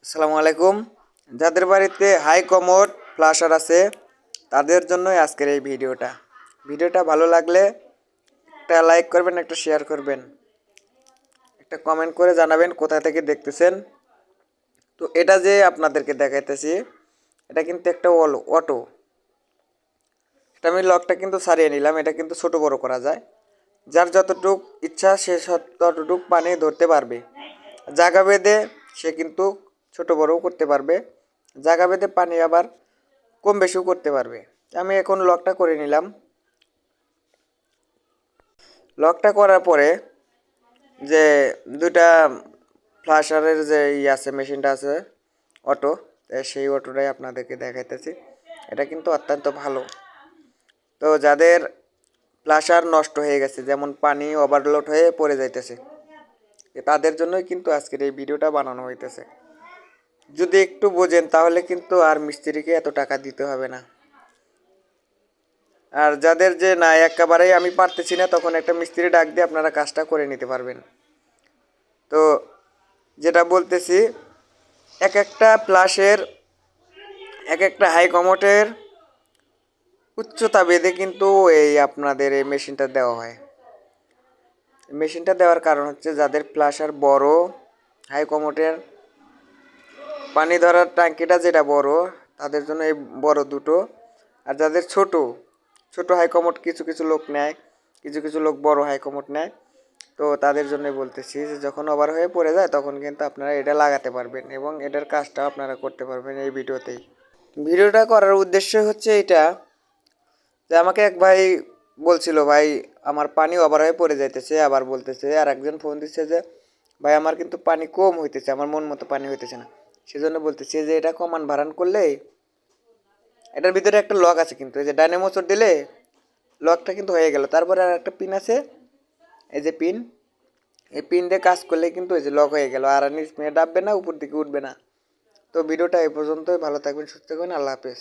আসসালামু আলাইকুম। যাদের বাড়িতে হাই কমোড ফ্লাশার আছে তাদের জন্যই আজকের এই ভিডিওটা ভালো লাগলে একটা লাইক করবেন, একটা শেয়ার করবেন, একটা কমেন্ট করে জানাবেন কোথা থেকে দেখতেছেন। তো এটা যে আপনাদেরকে দেখাইতেছি এটা কিন্তু একটা অটো। এটা আমি লকটা কিন্তু সারিয়ে নিলাম। এটা কিন্তু ছোট বড় করা যায়, যার যতটুক ইচ্ছা সে ততটুক পানি ধরতে পারবে। জায়গা বেঁধে সে কিন্তু ছোট বড়ও করতে পারবে, জায়গা বেঁধে পানি আবার কম বেশিও করতে পারবে। আমি এখন লকটা করে নিলাম। লকটা করার পরে যে দুটা ফ্লাশারের যে আছে মেশিনটা আছে অটো, সেই অটোটাই আপনাদেরকে দেখাইতেছি। এটা কিন্তু অত্যন্ত ভালো। তো যাদের ফ্লাশার নষ্ট হয়ে গেছে, যেমন পানি ওভারলোড হয়ে পড়ে যাইতেছে, তাদের জন্যই কিন্তু আজকের এই ভিডিওটা বানানো হইতেছে। যদি একটু বোঝেন তাহলে কিন্তু আর মিস্ত্রিকে এত টাকা দিতে হবে না। আর যাদের যে না একেবারেই আমি পারতেছি না, তখন একটা মিস্ত্রি ডাক দিয়ে আপনারা কাজটা করে নিতে পারবেন। তো যেটা বলতেছি, এক একটা প্লাসের এক একটা হাই কমোটের উচ্চতা বেঁধে কিন্তু এই আপনাদের এই মেশিনটা দেওয়া হয়। মেশিনটা দেওয়ার কারণ হচ্ছে যাদের প্লাসার বড় হাই কমোটের পানি ধরার ট্যাঙ্কিটা যেটা বড়, তাদের জন্য এই বড় দুটো। আর যাদের ছোট ছোট হাই কমোট কিছু কিছু লোক নেয়, কিছু কিছু লোক বড় হাই কমোট নেয়, তো তাদের জন্যই বলতেছি যে যখন ওভার হয়ে পড়ে যায় তখন কিন্তু আপনারা এটা লাগাতে পারবেন এবং এটার কাজটা আপনারা করতে পারবেন এই ভিডিওতেই। ভিডিওটা করার উদ্দেশ্য হচ্ছে এটা, যে আমাকে এক ভাই বলছিল, ভাই আমার পানি ওভার হয়ে পড়ে যাইতেছে, আবার বলতেছে আর একজন ফোন দিচ্ছে যে ভাই আমার কিন্তু পানি কম হইতেছে, আমার মন মতো পানি হইতেছে না। সেজন্য বলতেছি যে এটা কমান বাড়ান করলে এটার ভিতরে একটা লক আছে, কিন্তু এই যে ডাইনামো চোট দিলে লকটা কিন্তু হয়ে গেল। তারপরে আর একটা পিন আছে, এই যে পিন, এই পিন দিয়ে কাজ করলে কিন্তু এই যে লক হয়ে গেল, আর নিচ মেয়ে ডাববে না, উপর দিকে উঠবে না। তো ভিডিওটা এই পর্যন্তই। ভালো থাকবেন, সুস্থ থাকবেন, আল্লাহ হাফেজ।